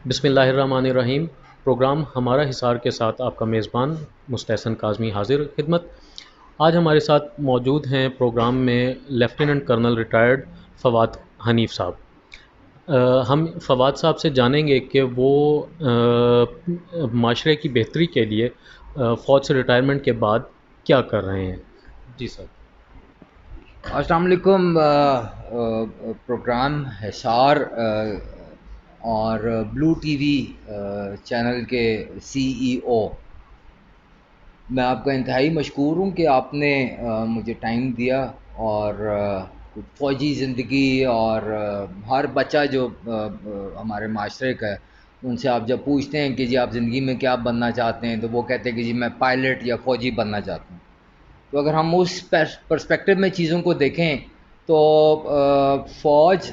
بسم اللہ الرحمن الرحیم۔ پروگرام ہمارا حصار کے ساتھ آپ کا میزبان مستحسن کاظمی حاضر خدمت۔ آج ہمارے ساتھ موجود ہیں پروگرام میں lieutenant colonel retired Fawad Hanif sahab. ہم فواد صاحب سے جانیں گے کہ وہ معاشرے کی بہتری کے لیے فوج سے ریٹائرمنٹ کے بعد کیا کر رہے ہیں۔ جی سر۔ السلام علیکم۔ پروگرام حصار اور بلو ٹی وی چینل کے CEO، میں آپ کا انتہائی مشکور ہوں کہ آپ نے مجھے ٹائم دیا اور فوجی زندگی اور ہر بچہ جو ہمارے معاشرے کا ہے ان سے آپ جب پوچھتے ہیں کہ جی آپ زندگی میں کیا بننا چاہتے ہیں تو وہ کہتے ہیں کہ جی میں پائلٹ یا فوجی بننا چاہتا ہوں۔ تو اگر ہم اس پرسپیکٹو میں چیزوں کو دیکھیں تو فوج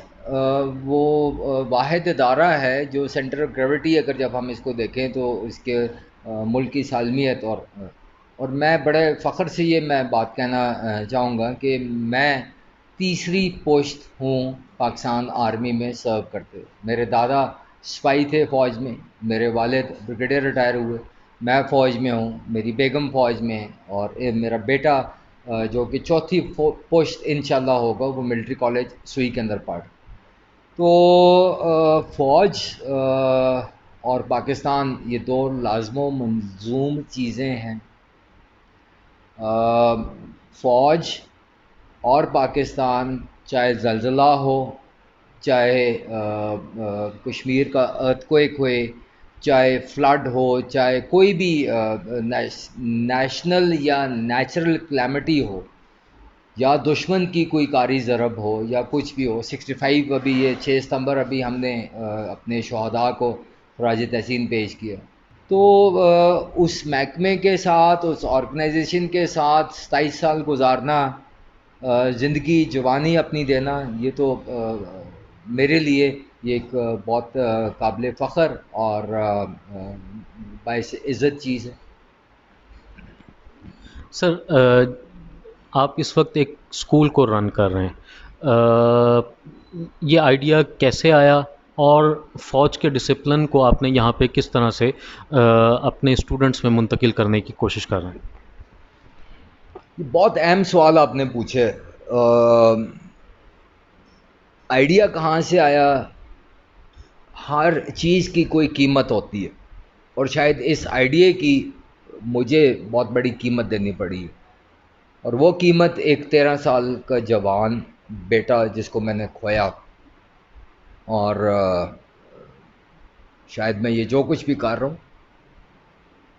وہ واحد ادارہ ہے جو سینٹر آف گریوٹی، اگر جب ہم اس کو دیکھیں تو اس کے ملک کی سالمیت اور میں بڑے فخر سے یہ میں بات کہنا چاہوں گا کہ میں تیسری پوسٹ ہوں پاکستان آرمی میں سرو کرتے۔ میرے دادا سپاہی تھے فوج میں، میرے والد بریگیڈیئر ریٹائر ہوئے، میں فوج میں ہوں، میری بیگم فوج میں ہے، اور میرا بیٹا جو کہ چوتھی پوسٹ انشاءاللہ ہوگا وہ ملٹری کالج سوئی کے اندر پڑھ۔ تو فوج اور پاکستان یہ دو لازم و ملزوم چیزیں ہیں۔ فوج اور پاکستان، چاہے زلزلہ ہو، چاہے کشمیر کا ارتھ ہوئے، چاہے فلڈ ہو، چاہے کوئی بھی نیشنل یا نیچرل کلیمٹی ہو، یا دشمن کی کوئی کاری ضرب ہو یا کچھ بھی ہو، 65 ابھی یہ 6 ستمبر ابھی ہم نے اپنے شہداء کو خراج تحسین پیش کیا۔ تو اس محکمے کے ساتھ، اس آرگنائزیشن کے ساتھ 27 سال گزارنا، زندگی جوانی اپنی دینا، یہ تو میرے لیے یہ ایک بہت قابل فخر اور باعث عزت چیز ہے۔ سر، آپ اس وقت ایک اسکول کو رن کر رہے ہیں، یہ آئیڈیا کیسے آیا اور فوج کے ڈسپلن کو آپ نے یہاں پہ کس طرح سے اپنے اسٹوڈنٹس میں منتقل کرنے کی کوشش کر رہے ہیں؟ یہ بہت اہم سوال آپ نے پوچھے۔ آئیڈیا کہاں سے آیا؟ ہر چیز کی کوئی قیمت ہوتی ہے، اور شاید اس آئیڈیا کی مجھے بہت بڑی قیمت دینی پڑی، اور وہ قیمت ایک 13 سال کا جوان بیٹا جس کو میں نے کھویا، اور شاید میں یہ جو کچھ بھی کر رہا ہوں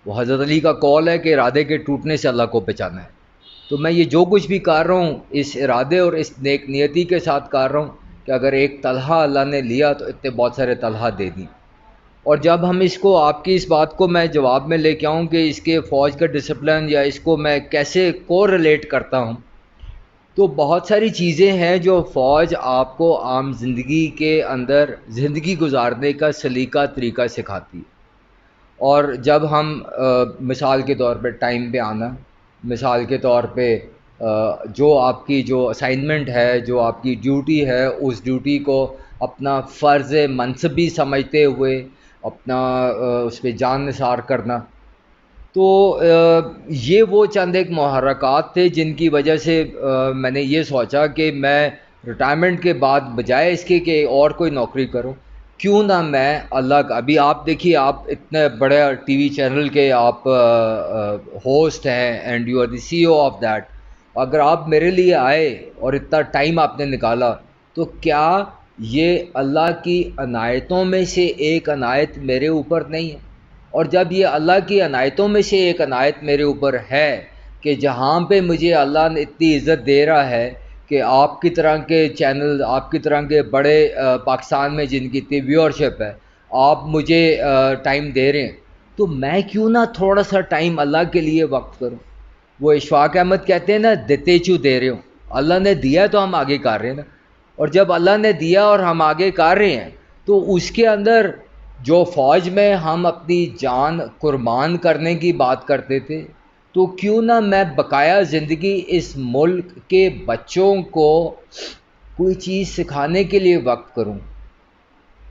وہ حضرت علی کا قول ہے کہ ارادے کے ٹوٹنے سے اللہ کو پہچانا ہے۔ تو میں یہ جو کچھ بھی کر رہا ہوں اس ارادے اور اس نیک نیتی کے ساتھ کر رہا ہوں کہ اگر ایک طلحہ اللہ نے لیا تو اتنے بہت سارے طلحہ دے دیں۔ اور جب ہم اس کو، آپ کی اس بات کو میں جواب میں لے کے آؤں کہ اس کے فوج کا ڈسپلن یا اس کو میں کیسے کو ریلیٹ کرتا ہوں، تو بہت ساری چیزیں ہیں جو فوج آپ کو عام زندگی کے اندر زندگی گزارنے کا سلیقہ طریقہ سکھاتی ہے۔ اور جب ہم مثال کے طور پہ ٹائم پہ آنا، مثال کے طور پہ جو آپ کی جو اسائنمنٹ ہے، جو آپ کی ڈیوٹی ہے، اس ڈیوٹی کو اپنا فرض منصبی سمجھتے ہوئے اپنا اس پہ جان نثار کرنا، تو یہ وہ چند ایک محرکات تھے جن کی وجہ سے میں نے یہ سوچا کہ میں ریٹائرمنٹ کے بعد بجائے اس کے کہ اور کوئی نوکری کروں، کیوں نہ میں اللہ کا، ابھی آپ دیکھیے آپ اتنے بڑے ٹی وی چینل کے آپ ہوسٹ ہیں and you are the CEO of that, اگر آپ میرے لیے آئے اور اتنا ٹائم آپ نے نکالا تو کیا یہ اللہ کی عنایتوں میں سے ایک عنایت میرے اوپر نہیں ہے؟ اور جب یہ اللہ کی عنایتوں میں سے ایک عنایت میرے اوپر ہے کہ جہاں پہ مجھے اللہ نے اتنی عزت دے رہا ہے کہ آپ کی طرح کے چینل، آپ کی طرح کے بڑے پاکستان میں جن کی اتنی ویورشپ ہے، آپ مجھے ٹائم دے رہے ہیں، تو میں کیوں نہ تھوڑا سا ٹائم اللہ کے لیے وقف کروں۔ وہ اشفاق احمد کہتے ہیں نا، دیتے چو دے رہے ہوں، اللہ نے دیا تو ہم آگے کر رہے ہیں نا، اور جب اللہ نے دیا اور ہم آگے کر رہے ہیں تو اس کے اندر جو فوج میں ہم اپنی جان قربان کرنے کی بات کرتے تھے، تو کیوں نہ میں بقایا زندگی اس ملک کے بچوں کو کوئی چیز سکھانے کے لیے وقت کروں۔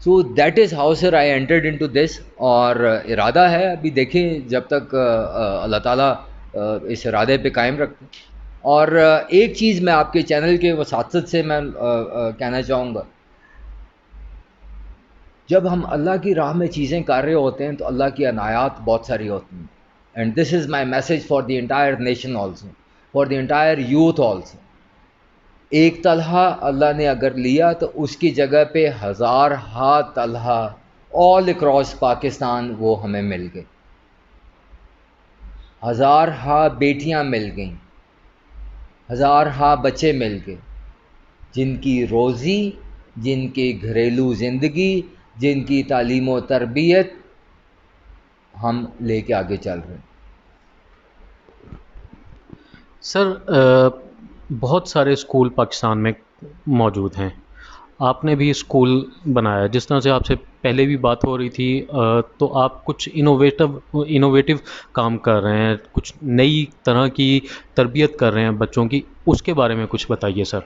So that is how sir I entered in to this. اور ارادہ ہے ابھی دیکھیں جب تک اللہ تعالیٰ اس ارادے پہ قائم رکھتے. اور ایک چیز میں آپ کے چینل کے وساطت سے میں کہنا چاہوں گا، جب ہم اللہ کی راہ میں چیزیں کر رہے ہوتے ہیں تو اللہ کی عنایات بہت ساری ہوتی ہیں. And this is my message for the entire nation also, for the entire youth also. ایک طلحہ اللہ نے اگر لیا تو اس کی جگہ پہ ہزارہا طلحہ آل اکراس پاکستان وہ ہمیں مل گئے، ہزارہا بیٹیاں مل گئیں، ہزارہا بچے مل گئے، جن کی روزی، جن کی گھریلو زندگی، جن کی تعلیم و تربیت ہم لے کے آگے چل رہے ہیں. سر بہت سارے اسکول پاکستان میں موجود ہیں، آپ نے بھی اسکول بنایا، جس طرح سے آپ سے پہلے بھی بات ہو رہی تھی، تو آپ کچھ انوویٹو کام کر رہے ہیں، کچھ نئی طرح کی تربیت کر رہے ہیں بچوں کی، اس کے بارے میں کچھ بتائیے سر.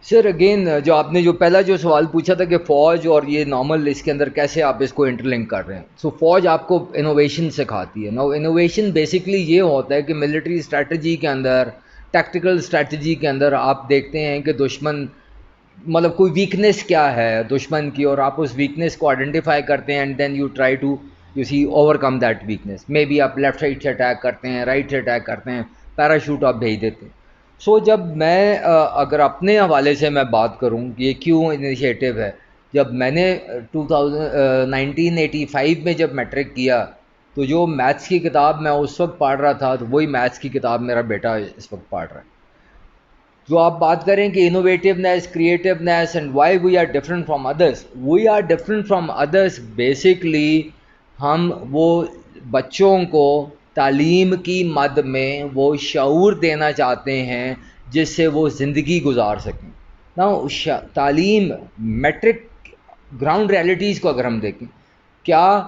سر اگین جو آپ نے جو پہلا جو سوال پوچھا تھا کہ فوج اور یہ نارمل اس کے اندر کیسے آپ اس کو انٹر لنک کر رہے ہیں. سو فوج آپ کو انوویشن سکھاتی ہے. نو انوویشن بیسکلی یہ ہوتا ہے کہ ملٹری اسٹریٹجی کے اندر، ٹیکٹیکل اسٹریٹجی کے اندر آپ دیکھتے ہیں کہ دشمن مطلب کوئی ویکنیس کیا ہے دشمن کی، اور آپ اس ویکنیس کو آئیڈینٹیفائی کرتے ہیں and then you try to you see overcome that weakness. Maybe آپ لیفٹ سائڈ سے اٹیک کرتے ہیں، رائٹ سے اٹیک کرتے ہیں، پیراشوٹ آپ بھیج دیتے ہیں. سو جب میں اگر اپنے حوالے سے میں بات کروں کہ یہ کیوں انیشیٹو ہے، جب میں نے 1985 میں جب میٹرک کیا تو جو میتھس کی کتاب میں اس وقت پڑھ رہا تھا تو وہی میتھس کی کتاب میرا بیٹا اس وقت پڑھ رہا ہے. جو آپ بات کریں کہ innovativeness, creativeness and why we are different from others, we are different from others basically ہم وہ بچوں کو تعلیم کی مد میں وہ شعور دینا چاہتے ہیں جس سے وہ زندگی گزار سکیں. نا تعلیم میٹرک گراؤنڈ ریالٹیز کو اگر ہم دیکھیں، کیا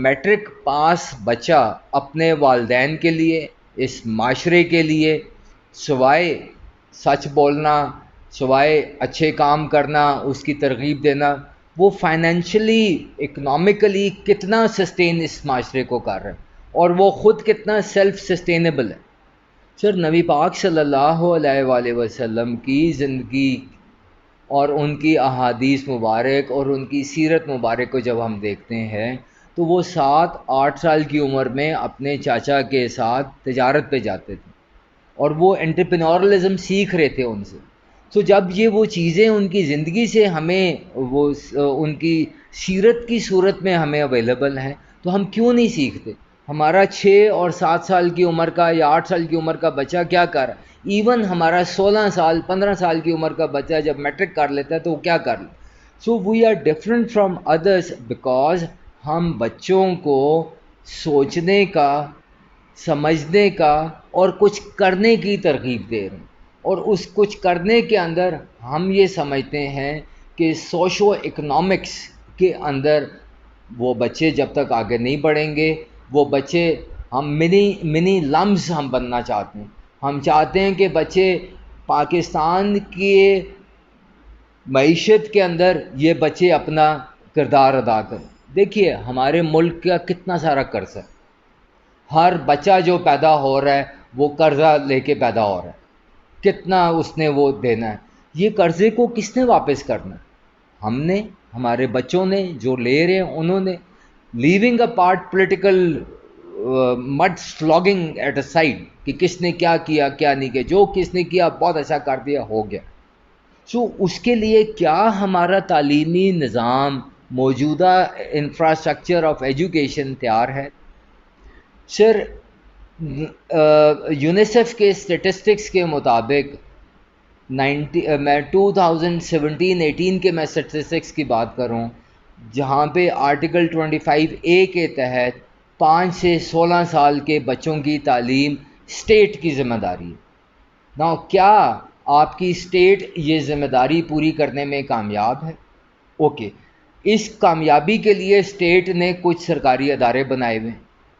میٹرک پاس بچہ اپنے والدین کے لیے، اس معاشرے کے لیے، سوائے سچ بولنا، سوائے اچھے کام کرنا، اس کی ترغیب دینا، وہ فائنینشلی اکنامکلی کتنا سسٹین اس معاشرے کو کر رہے ہیں اور وہ خود کتنا سیلف سسٹینیبل ہے. سر نبی پاک صلی اللہ علیہ وآلہ وسلم کی زندگی اور ان کی احادیث مبارک اور ان کی سیرت مبارک کو جب ہم دیکھتے ہیں تو وہ 7-8 سال کی عمر میں اپنے چاچا کے ساتھ تجارت پہ جاتے تھے اور وہ انٹرپرینورلزم سیکھ رہے تھے ان سے. تو جب یہ وہ چیزیں ان کی زندگی سے ہمیں وہ ان کی سیرت کی صورت میں ہمیں اویلیبل ہیں تو ہم کیوں نہیں سیکھتے؟ ہمارا 6 اور 7 سال کی عمر کا یا 8 سال کی عمر کا بچہ کیا کر رہا ہے؟ ایون ہمارا 16 سال 15 سال کی عمر کا بچہ جب میٹرک کر لیتا ہے تو وہ کیا کر لیتا ہے؟ So we are different from others because ہم بچوں کو سوچنے کا، سمجھنے کا اور کچھ کرنے کی ترغیب دے رہے ہیں. اور اس کچھ کرنے کے اندر ہم یہ سمجھتے ہیں کہ سوشو اکنامکس کے اندر وہ بچے جب تک آگے نہیں بڑھیں گے، وہ بچے ہم منی لمز ہم بننا چاہتے ہیں. ہم چاہتے ہیں کہ بچے پاکستان کی معیشت کے اندر یہ بچے اپنا کردار ادا کریں. دیکھیے ہمارے ملک کا کتنا سارا قرض ہے، ہر بچہ جو پیدا ہو رہا ہے وہ قرضہ لے کے پیدا ہو رہا ہے، کتنا اس نے وہ دینا ہے. یہ قرضے کو کس نے واپس کرنا ہے؟ ہم نے، ہمارے بچوں نے جو لے رہے ہیں انہوں نے. Living a part political mud slinging at a side کہ کس نے کیا کیا کیا نہیں کیا، جو کس نے کیا بہت اچھا کر دیا ہو گیا. سو اس کے لیے کیا ہمارا تعلیمی نظام، موجودہ انفراسٹرکچر آف ایجوکیشن تیار ہے؟ سر یونیسیف کے اسٹیٹسٹکس کے مطابق میں 2017-18 کے میں اسٹیٹسٹکس کی بات کروں جہاں پہ آرٹیکل 25A کے تحت 5 سے 16 سال کے بچوں کی تعلیم اسٹیٹ کی ذمہ داری ہے. نا کیا آپ کی اسٹیٹ یہ ذمہ داری پوری کرنے میں کامیاب ہے؟ اوکے، اس کامیابی کے لیے اسٹیٹ نے کچھ سرکاری ادارے بنائے ہوئے ہیں.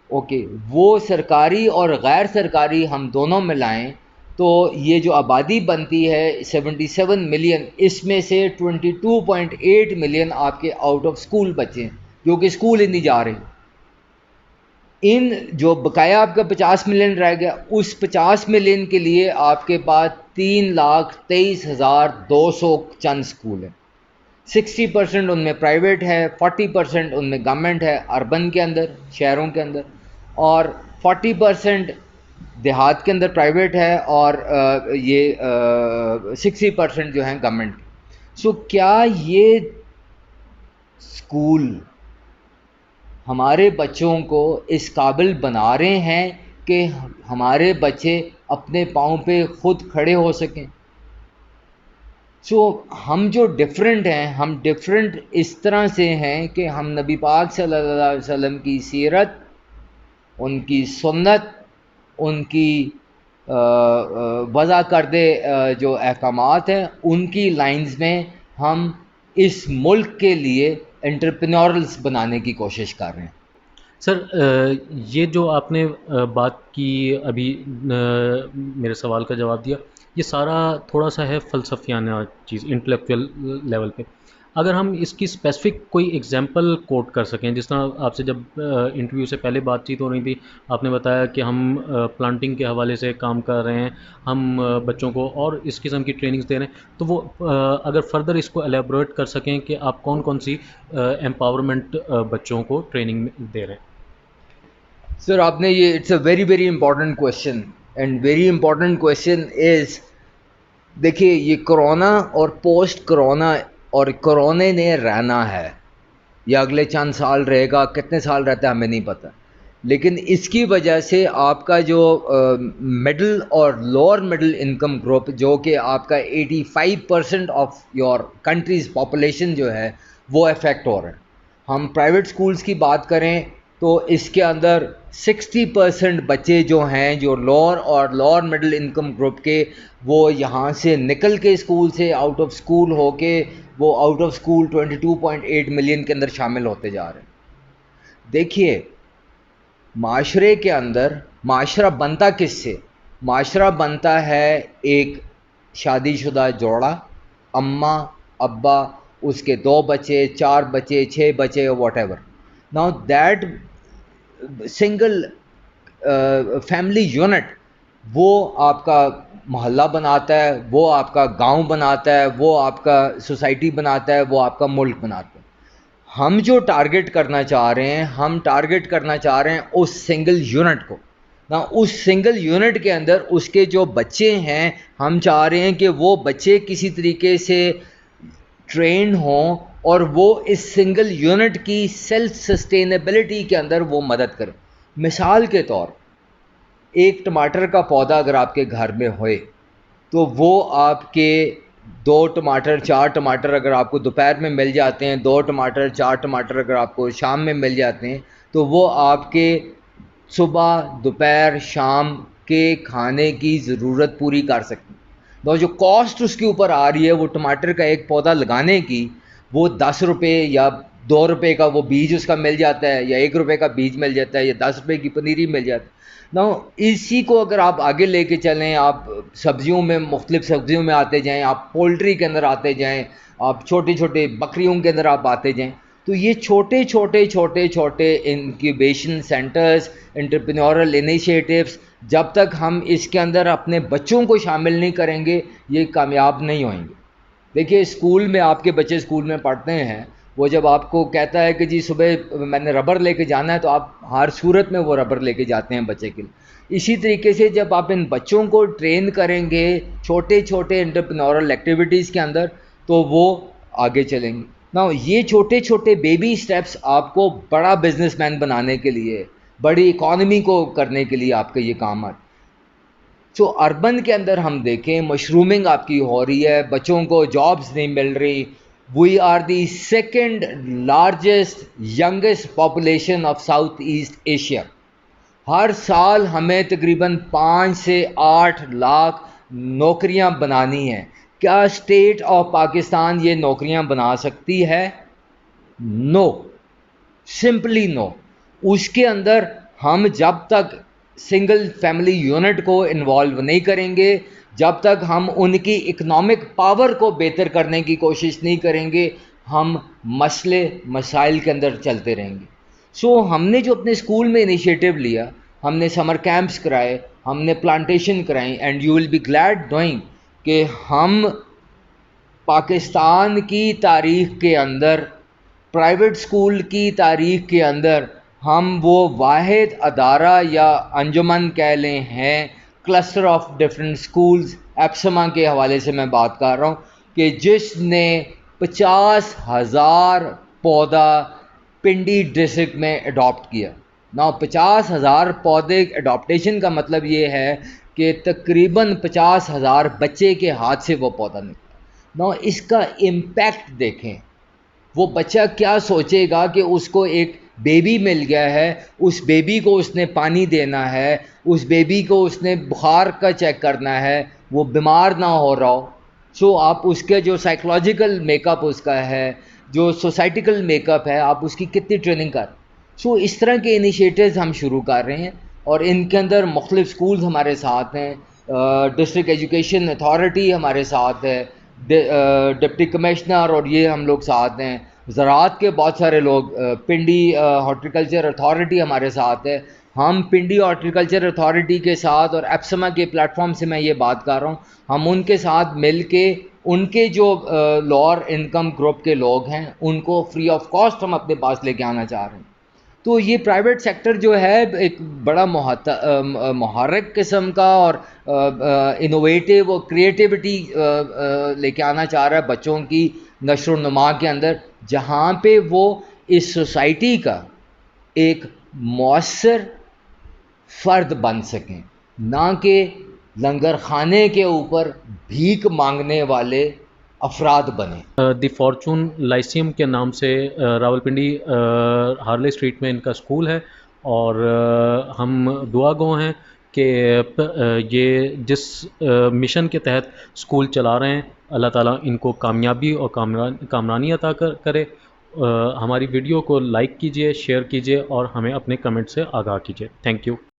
اوکے، وہ سرکاری اور غیر سرکاری ہم دونوں ملائیں تو یہ جو آبادی بنتی ہے 77 ملین، اس میں سے 22.8 ملین آپ کے آؤٹ آف اسکول بچے ہیں جو کہ اسکول ہی نہیں جا رہے. ان جو بقایا آپ کا 50 ملین رہ گیا، اس 50 ملین کے لیے آپ کے پاس 3,23,200 چند اسکول ہیں. 60% ان میں پرائیویٹ ہے، 40% ان میں گورنمنٹ ہے اربن کے اندر، شہروں کے اندر، اور 40% دیہات کے اندر پرائیویٹ ہے، اور یہ 60% جو ہیں گورنمنٹ کے. سو کیا یہ اسکول ہمارے بچوں کو اس قابل بنا رہے ہیں کہ ہمارے بچے اپنے پاؤں پہ خود کھڑے ہو سکیں؟ سو ہم جو ڈفرینٹ ہیں، ہم ڈفرینٹ اس طرح سے ہیں کہ ہم نبی پاک صلی اللہ علیہ وسلم کی سیرت، ان کی سنت، ان کی وضع کردے جو احکامات ہیں، ان کی لائنز میں ہم اس ملک کے لیے انٹرپرینورلز بنانے کی کوشش کر رہے ہیں. سر یہ جو آپ نے بات کی ابھی، میرے سوال کا جواب دیا، یہ سارا تھوڑا سا ہے فلسفیانہ چیز، انٹلیکچوئل لیول پہ. اگر ہم اس کی اسپیسیفک کوئی ایگزامپل کوٹ کر سکیں، جس طرح آپ سے جب انٹرویو سے پہلے بات چیت ہو رہی تھی، آپ نے بتایا کہ ہم پلانٹنگ کے حوالے سے کام کر رہے ہیں، ہم بچوں کو اور اس قسم کی ٹریننگز دے رہے ہیں، تو وہ اگر فردر اس کو ایلیبوریٹ کر سکیں کہ آپ کون کون سی امپاورمنٹ بچوں کو ٹریننگ دے رہے ہیں. سر آپ نے یہ it's a very very important question, and very important question is, دیکھیے یہ کرونا اور پوسٹ کرونا، اور کرونے نے رہنا ہے، یہ اگلے چند سال رہے گا، کتنے سال رہتا ہے ہمیں نہیں پتہ، لیکن اس کی وجہ سے آپ کا جو مڈل اور لوور مڈل انکم گروپ، جو کہ آپ کا 85% آف یور کنٹریز پاپولیشن جو ہے وہ افیکٹ ہو رہا ہے. ہم پرائیویٹ اسکولس کی بات کریں تو اس کے اندر 60% بچے جو ہیں جو لوور اور لوور مڈل انکم گروپ کے، وہ یہاں سے نکل کے اسکول سے آؤٹ آف اسکول ہو کے وہ آؤٹ آف اسکول 22.8 ملین کے اندر شامل ہوتے جا رہے ہیں. دیکھیے معاشرے کے اندر معاشرہ بنتا کس سے؟ معاشرہ بنتا ہے ایک شادی شدہ جوڑا، اماں ابا، اس کے 2 بچے، 4 بچے، 6 بچے، what ever. Now that single family unit وہ آپ کا محلہ بناتا ہے، وہ آپ کا گاؤں بناتا ہے، وہ آپ کا سوسائٹی بناتا ہے، وہ آپ کا ملک بناتا ہے. ہم جو ٹارگٹ کرنا چاہ رہے ہیں، ہم ٹارگٹ کرنا چاہ رہے ہیں اس سنگل یونٹ کو. نا اس سنگل یونٹ کے اندر اس کے جو بچے ہیں، ہم چاہ رہے ہیں کہ وہ بچے کسی طریقے سے ٹرینڈ ہوں اور وہ اس سنگل یونٹ کی سیلف سسٹینیبلٹی کے اندر وہ مدد کریں. مثال کے طور، ایک ٹماٹر کا پودا اگر آپ کے گھر میں ہوئے تو وہ آپ کے 2 ٹماٹر 4 ٹماٹر اگر آپ کو دوپہر میں مل جاتے ہیں، 2 ٹماٹر 4 ٹماٹر اگر آپ کو شام میں مل جاتے ہیں، تو وہ آپ کے صبح دوپہر شام کے کھانے کی ضرورت پوری کر سکتے ہیں. تو جو کاسٹ اس کے اوپر آ رہی ہے وہ ٹماٹر کا ایک پودا لگانے کی، وہ 10 روپے یا 2 روپے کا وہ بیج اس کا مل جاتا ہے، یا 1 روپے کا بیج مل جاتا ہے، یا 10 روپے کی پنیری مل جاتی ہے. نا اسی کو اگر آپ آگے لے کے چلیں، آپ سبزیوں میں مختلف سبزیوں میں آتے جائیں، آپ پولٹری کے اندر آتے جائیں، آپ چھوٹے چھوٹے بکریوں کے اندر آپ آتے جائیں، تو یہ چھوٹے چھوٹے چھوٹے چھوٹے انکیوبیشن سینٹرز، انٹرپرینورل انیشیٹوز، جب تک ہم اس کے اندر اپنے بچوں کو شامل نہیں کریں گے یہ کامیاب نہیں ہوئیں گے. دیکھیے اسکول میں آپ کے بچے اسکول میں پڑھتے ہیں، وہ جب آپ کو کہتا ہے کہ جی صبح میں نے ربر لے کے جانا ہے، تو آپ ہر صورت میں وہ ربر لے کے جاتے ہیں بچے کے لیے. اسی طریقے سے جب آپ ان بچوں کو ٹرین کریں گے چھوٹے چھوٹے انٹرپرینورل ایکٹیویٹیز کے اندر، تو وہ آگے چلیں گے. نا یہ چھوٹے چھوٹے بیبی سٹیپس آپ کو بڑا بزنس مین بنانے کے لیے، بڑی اکانومی کو کرنے کے لیے آپ کا یہ کام آتا. سو اربن کے اندر ہم دیکھیں مشرومنگ آپ کی ہو رہی ہے، بچوں کو جابز نہیں مل رہی. We are the second largest youngest population of South East Asia. ہر سال ہمیں تقریباً 5 سے 8 لاکھ نوکریاں بنانی ہیں. کیا اسٹیٹ آف پاکستان یہ نوکریاں بنا سکتی ہے؟ نو، سمپلی نو. اس کے اندر ہم جب تک سنگل فیملی یونٹ کو انوالو نہیں کریں گے، جب تک ہم ان کی اکنامک پاور کو بہتر کرنے کی کوشش نہیں کریں گے، ہم مسئلے مسائل کے اندر چلتے رہیں گے. سو ہم نے جو اپنے اسکول میں انیشیٹو لیا، ہم نے سمر کیمپس کرائے، ہم نے پلانٹیشن کرائیں، and you will be glad doing کہ ہم پاکستان کی تاریخ کے اندر، پرائیویٹ اسکول کی تاریخ کے اندر، ہم وہ واحد ادارہ یا انجمن کہہ لیں ہیں، کلسٹر آف ڈفرینٹ اسکولز، ایپسما کے حوالے سے میں بات کر رہا ہوں، کہ جس نے 50,000 پودا پنڈی ڈسٹرکٹ میں اڈاپٹ کیا. نا 50,000 پودے اڈاپٹیشن کا مطلب یہ ہے کہ تقریباً 50,000 بچے کے ہاتھ سے وہ پودا نکلا. نا اس کا امپیکٹ دیکھیں، وہ بچہ کیا سوچے گا کہ اس کو ایک بیبی مل گیا ہے، اس بیبی کو اس نے پانی دینا ہے، اس بیبی کو اس نے بخار کا چیک کرنا ہے، وہ بیمار نہ ہو رہا ہو. سو آپ اس کے جو سائیکلوجیکل میک اپ اس کا ہے، جو سوسائٹیکل میک اپ ہے، آپ اس کی کتنی ٹریننگ کر. سو اس طرح کے انیشیٹوز ہم شروع کر رہے ہیں، اور ان کے اندر مختلف اسکولز ہمارے ساتھ ہیں، ڈسٹرکٹ ایجوکیشن اتھارٹی ہمارے ساتھ ہے، ڈپٹی کمشنر اور یہ ہم لوگ ساتھ ہیں، زراعت کے بہت سارے لوگ، پنڈی ہارٹیکلچر اتھارٹی ہمارے ساتھ ہے. ہم پنڈی ہارٹیکلچر اتھارٹی کے ساتھ اور ایپسما کے پلیٹ فارم سے میں یہ بات کر رہا ہوں، ہم ان کے ساتھ مل کے ان کے جو لوور انکم گروپ کے لوگ ہیں ان کو فری آف کاسٹ ہم اپنے پاس لے کے آنا چاہ رہے ہیں. تو یہ پرائیویٹ سیکٹر جو ہے ایک بڑا محرک قسم کا اور انوویٹیو اور کریٹیوٹی لے کے آنا چاہ رہا ہے بچوں کی نشر و نما کے اندر، جہاں پہ وہ اس سوسائٹی کا ایک مؤثر فرد بن سکیں، نہ کہ لنگر خانے کے اوپر بھیک مانگنے والے افراد بنیں. دی فارچون لائسیم کے نام سے راولپنڈی ہارلے اسٹریٹ میں ان کا اسکول ہے، اور ہم دعا گو ہیں کہ یہ جس مشن کے تحت اسکول چلا رہے ہیں، اللہ تعالیٰ ان کو کامیابی اور کامرانی عطا کرے. ہماری ویڈیو کو لائک کیجئے، شیئر کیجئے اور ہمیں اپنے کمنٹ سے آگاہ کیجئے. Thank you.